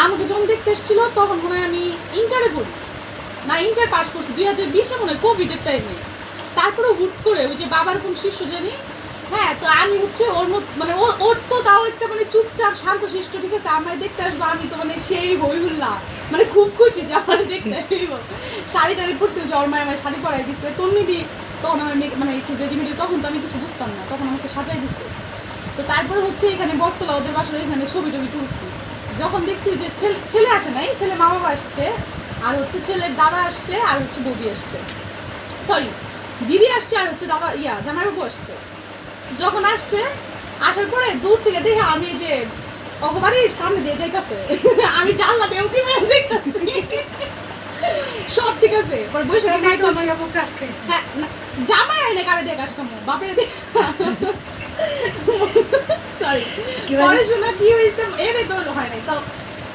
আমাকে যখন দেখতে এসেছিল তখন মনে হয় আমি ইন্টারে পড়ি, না ইন্টার পাস করছি 2020-এ মনে হয় কোভিডের টাইমে। তারপরে হুট করে ওই যে বাবার কোন শিষ্য জানি, হ্যাঁ, তো আমি হচ্ছে ওর মানে ওর তো তাও একটা মানে চুপচাপ শান্তশিষ্ট, ঠিক আছে, আমার দেখতে আসবো, আমি তো মানে সেই হই হুল্লা, মানে খুব খুশি যে আমার দেখতে আসবো। শাড়ি টাড়ি পরছে, জন্মায় আমার শাড়ি পরাই দিচ্ছে তন্মিদি, তখন আমার মানে একটু রেডিমেড, তখন তো আমি কিছু বুঝতাম না, তখন আমাকে সাজাই দিচ্ছে। তো তারপরে হচ্ছে এখানে বটতলা ওদের বাসার এখানে ছবি টবি তুলছি। যখন দেখছি যে ছেলে আসে নাই, ছেলে মা বাবা আসছে, আর হচ্ছে ছেলের দাদা আসছে, আর হচ্ছে বৌদি আসছে, সরি দিদি আসছে, আর হচ্ছে দাদা জামাইবাবু আসছে। যখন আসছে, আসার পরে দূর থেকে দেখে আমি যে অগবাড়ির সামনে দিয়ে যাইতেছে, আমি জানলা দিয়ে উঠি মেরে দেখতেছি সব ঠিক আছে। পরে বসে হ্যাঁ জামাই আইনে কারে দিয়ে কাজ কামো বাপের দিয়ে সরি। পরে শোনা কি হয়েছে এর তো হয় নাই। তো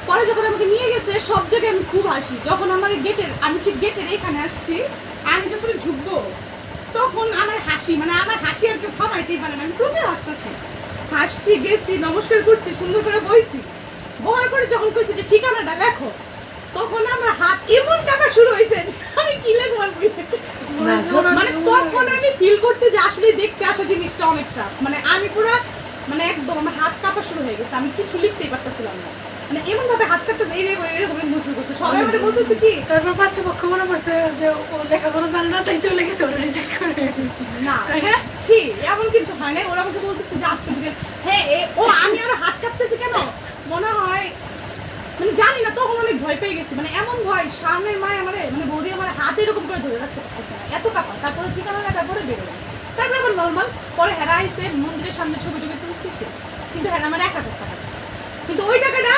পরে যখন আমাকে নিয়ে গেছে সব জায়গায় আমি খুব হাসি, যখন আমার গেটের, আমি ঠিক গেটের এখানে আসছি, আমি যখন ঢুকবো তখন আমার হাসি, মানে আমার হাসি আর কেউ থামাইতেই পারে না, আমি প্রচুর হাসতেছি, হাসছি, গেছি, নমস্কার করছি, সুন্দর করে বইছি। বহার পরে যখন কইছি যে ঠিকানাটা লেখো, তখন আমার হাত এমন কাঁপা শুরু হয়েছে যে আমি কি লেখবো, মানে তখন আমি ফিল করছি যে আসলে দেখতে আসা জিনিসটা অনেকটা, মানে আমি পুরো মানে একদম আমার হাত কাঁপা শুরু হয়ে গেছে, আমি কিছু লিখতেই পারতেছিলাম না, মানে এমন ভাবে হাত কাঁপতেছে, এরকম শুরু করছে। সবাই আমাকে বলতেছে কি, তারপর পাঠ্যপক্ষ মনে করছে যে ও লেখাপড়া জানে না, তাই চলে গেছে ওরা রিজেক্ট করে। না ছি, এমন কিছু হয় না। ওরা আমাকে বলতেছে যে আজকে দিকে হ্যাঁ ও আমি আরো হাত কাঁপতেছি কেন মনে হয়, মানে জানি না, তখন অনেক ভয় পেয়ে গেছি, মানে এমন ভয়, সামনের মায় আমার মানে বৌদি আমার হাত এরকম করে ধরে রাখতে পারতেছে না, এত কাঁপা। তারপরে ঠিকানা লেখার পরে বেরোলাম, তারপরে আবার নর্মাল, পরে হেরা আইসে মন্দিরের সামনে ছবি টবি তুলছি শেষ। কিন্তু হ্যাঁ আমার 1,000 টাকা দিচ্ছে, কিন্তু ওই টাকাটা